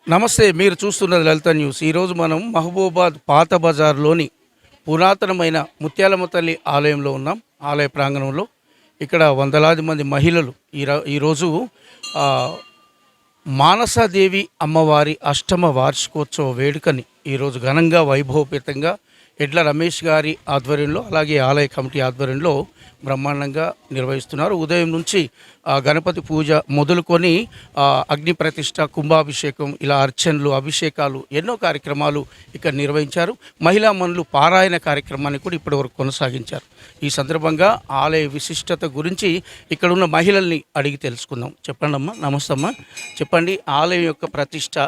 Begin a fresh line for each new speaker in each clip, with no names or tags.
నమస్తే. మీరు చూస్తున్నది లలిత న్యూస్. ఈరోజు మనం మహబూబాద్ పాత బజార్లోని పురాతనమైన ముత్యాలమ్మ తల్లి ఆలయంలో ఉన్నాం. ఆలయ ప్రాంగణంలో ఇక్కడ వందలాది మంది మహిళలు ఈరోజు ఆ, మానసాదేవి అమ్మవారి అష్టమ వార్షికోత్సవ వేడుకని ఈరోజు ఘనంగా వైభవపేతంగా ఎడ్ల రమేష్ గారి ఆధ్వర్యంలో అలాగే ఆలయ కమిటీ ఆధ్వర్యంలో బ్రహ్మాండంగా నిర్వహిస్తున్నారు. ఉదయం నుంచి గణపతి పూజ మొదలుకొని అగ్ని ప్రతిష్ట, కుంభాభిషేకం, ఇలా అర్చనలు, అభిషేకాలు ఎన్నో కార్యక్రమాలు ఇక్కడ నిర్వహించారు. మహిళా మనులు పారాయణ కార్యక్రమాన్ని కూడా ఇప్పటివరకు కొనసాగించారు. ఈ సందర్భంగా ఆలయ విశిష్టత గురించి ఇక్కడ ఉన్న మహిళల్ని అడిగి తెలుసుకుందాం. చెప్పండి అమ్మా. నమస్తే అమ్మా. చెప్పండి, ఆలయం యొక్క ప్రతిష్ట,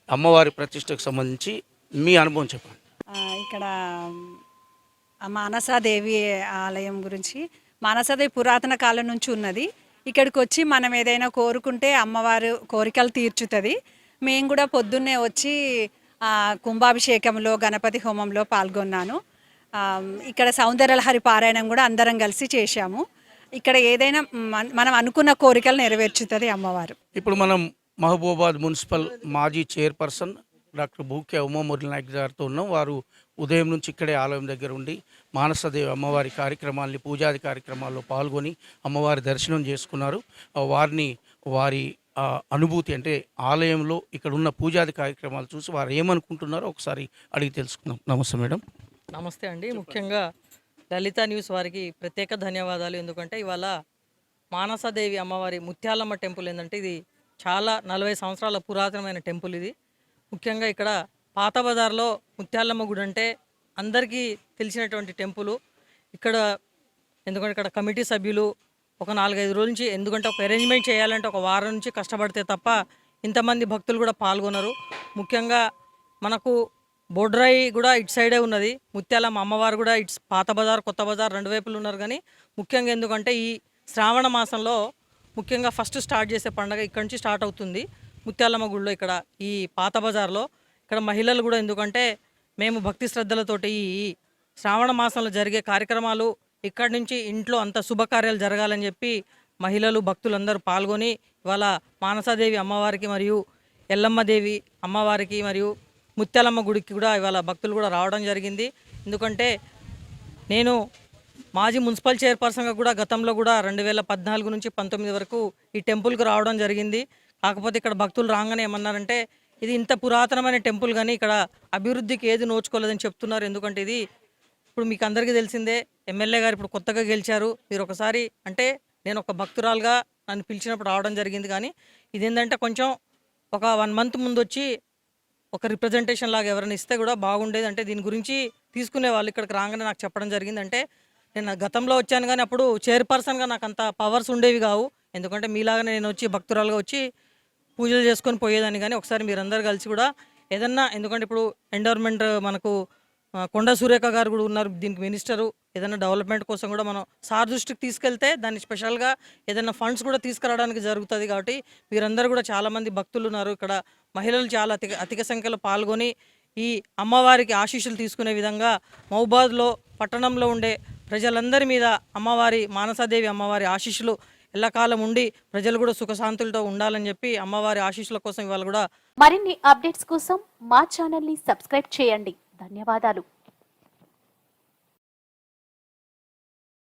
అమ్మవారి ప్రతిష్టకు సంబంధించి మీ అనుభవం చెప్పండి.
ఇక్కడ మానసాదేవి ఆలయం గురించి, మానసాదేవి పురాతన కాలం నుంచి ఉన్నది. ఇక్కడికి వచ్చి మనం ఏదైనా కోరుకుంటే అమ్మవారు కోరికలు తీర్చుతుంది. మేము కూడా పొద్దున్నే వచ్చి కుంభాభిషేకంలో, గణపతి హోమంలో పాల్గొన్నాను. ఇక్కడ సౌందర్యలహరి పారాయణం కూడా అందరం కలిసి చేశాము. ఇక్కడ ఏదైనా మనం అనుకున్న కోరికలు నెరవేర్చుతుంది అమ్మవారు.
ఇప్పుడు మనం మహబూబాద్ మున్సిపల్ మాజీ చైర్పర్సన్ డాక్టర్ భూక్యా ఉమామురళి నాయక్ గారితో ఉన్నాం. వారు ఉదయం నుంచి ఇక్కడే ఆలయం దగ్గర ఉండి మానసదేవి అమ్మవారి కార్యక్రమాల్ని, పూజాది కార్యక్రమాల్లో పాల్గొని అమ్మవారి దర్శనం చేసుకున్నారు. వారి అనుభూతి అంటే ఆలయంలో ఇక్కడ ఉన్న పూజాది కార్యక్రమాలు చూసి వారు ఏమనుకుంటున్నారో ఒకసారి అడిగి తెలుసుకుందాం. నమస్తే మేడం.
నమస్తే అండి. ముఖ్యంగా లలిత న్యూస్ వారికి ప్రత్యేక ధన్యవాదాలు. ఎందుకంటే ఇవాళ మానసాదేవి అమ్మవారి ముత్యాలమ్మ టెంపుల్ ఏంటంటే ఇది చాలా 40 సంవత్సరాల పురాతనమైన టెంపుల్. ఇది ముఖ్యంగా ఇక్కడ పాత బజార్లో ముత్యాలమ్మ గుడి అంటే అందరికీ తెలిసినటువంటి టెంపుల్. ఇక్కడ ఎందుకంటే ఇక్కడ కమిటీ సభ్యులు ఒక 4-5 రోజుల నుంచి, ఎందుకంటే ఒక అరేంజ్మెంట్ చేయాలంటే ఒక వారం నుంచి కష్టపడితే తప్ప ఇంతమంది భక్తులు కూడా పాల్గొనరు. ముఖ్యంగా మనకు బొడ్రాయి కూడా ఇటు సైడే ఉన్నది, ముత్యాలమ్మ అమ్మవారు కూడా ఇటు పాత బజార్, కొత్త బజార్ రెండు వైపులు ఉన్నారు. కానీ ముఖ్యంగా ఎందుకంటే ఈ శ్రావణ మాసంలో ముఖ్యంగా ఫస్ట్ స్టార్ట్ చేసే పండుగ ఇక్కడి నుంచి స్టార్ట్ అవుతుంది ముత్యాలమ్మ గుడిలో, ఇక్కడ ఈ పాత బజార్లో. ఇక్కడ మహిళలు కూడా ఎందుకంటే మేము భక్తి శ్రద్ధలతోటి ఈ శ్రావణ మాసంలో జరిగే కార్యక్రమాలు ఇక్కడి నుంచి ఇంట్లో అంత శుభకార్యాలు జరగాలని చెప్పి మహిళలు, భక్తులందరూ పాల్గొని ఇవాళ మానసాదేవి అమ్మవారికి మరియు ఎల్లమ్మదేవి అమ్మవారికి మరియు ముత్యాలమ్మ గుడికి కూడా ఇవాళ భక్తులు కూడా రావడం జరిగింది. ఎందుకంటే నేను మాజీ మున్సిపల్ చైర్పర్సన్గా కూడా గతంలో కూడా 2014 నుంచి 19 వరకు ఈ టెంపుల్కి రావడం జరిగింది. కాకపోతే ఇక్కడ భక్తులు రాగానే ఏమన్నారంటే ఇది ఇంత పురాతనమైన టెంపుల్ కానీ ఇక్కడ అభివృద్ధికి ఏది నోచుకోలేదని చెప్తున్నారు. ఎందుకంటే ఇది ఇప్పుడు మీకు అందరికీ తెలిసిందే, ఎమ్మెల్యే గారు ఇప్పుడు కొత్తగా గెలిచారు. మీరు ఒకసారి అంటే నేను ఒక భక్తురాలుగా నన్ను పిలిచినప్పుడు రావడం జరిగింది. కానీ ఇదేంటంటే కొంచెం ఒక 1 మంత్ ముందు వచ్చి ఒక రిప్రజెంటేషన్ లాగా ఎవరైనా ఇస్తే కూడా బాగుండేది. అంటే దీని గురించి తీసుకునే వాళ్ళు ఇక్కడికి రాగానే నాకు చెప్పడం జరిగింది. అంటే నేను గతంలో వచ్చాను కానీ అప్పుడు చైర్పర్సన్గా నాకు అంత పవర్స్ ఉండేవి కావు. ఎందుకంటే మీలాగానే నేను వచ్చి భక్తురాలుగా వచ్చి పూజలు చేసుకొని పోయేదాన్ని. కానీ ఒకసారి మీరందరూ కలిసి కూడా ఏదన్నా, ఎందుకంటే ఇప్పుడు ఎండోర్మెంట్ మనకు కొండా సురేఖ గారు కూడా ఉన్నారు దీనికి మినిస్టరు, ఏదైనా డెవలప్మెంట్ కోసం కూడా మనం సార్ దృష్టికి తీసుకెళ్తే దాన్ని స్పెషల్గా ఏదైనా ఫండ్స్ కూడా తీసుకురావడానికి జరుగుతుంది. కాబట్టి మీరందరూ కూడా చాలామంది భక్తులు ఉన్నారు ఇక్కడ, మహిళలు చాలా అధిక సంఖ్యలో పాల్గొని ఈ అమ్మవారికి ఆశీస్సులు తీసుకునే విధంగా మహబూబాద్లో పట్టణంలో ఉండే ప్రజలందరి మీద అమ్మవారి మానసాదేవి అమ్మవారి ఆశీస్సులు ఎల్లకాలం ఉండి ప్రజలు కూడా సుఖశాంతులతో ఉండాలని చెప్పి అమ్మవారి ఆశీస్సుల కోసం ఇవాళ కూడా
మరిన్ని అప్డేట్స్ కోసం మా ఛానల్ ని సబ్స్క్రైబ్ చేయండి. ధన్యవాదాలు.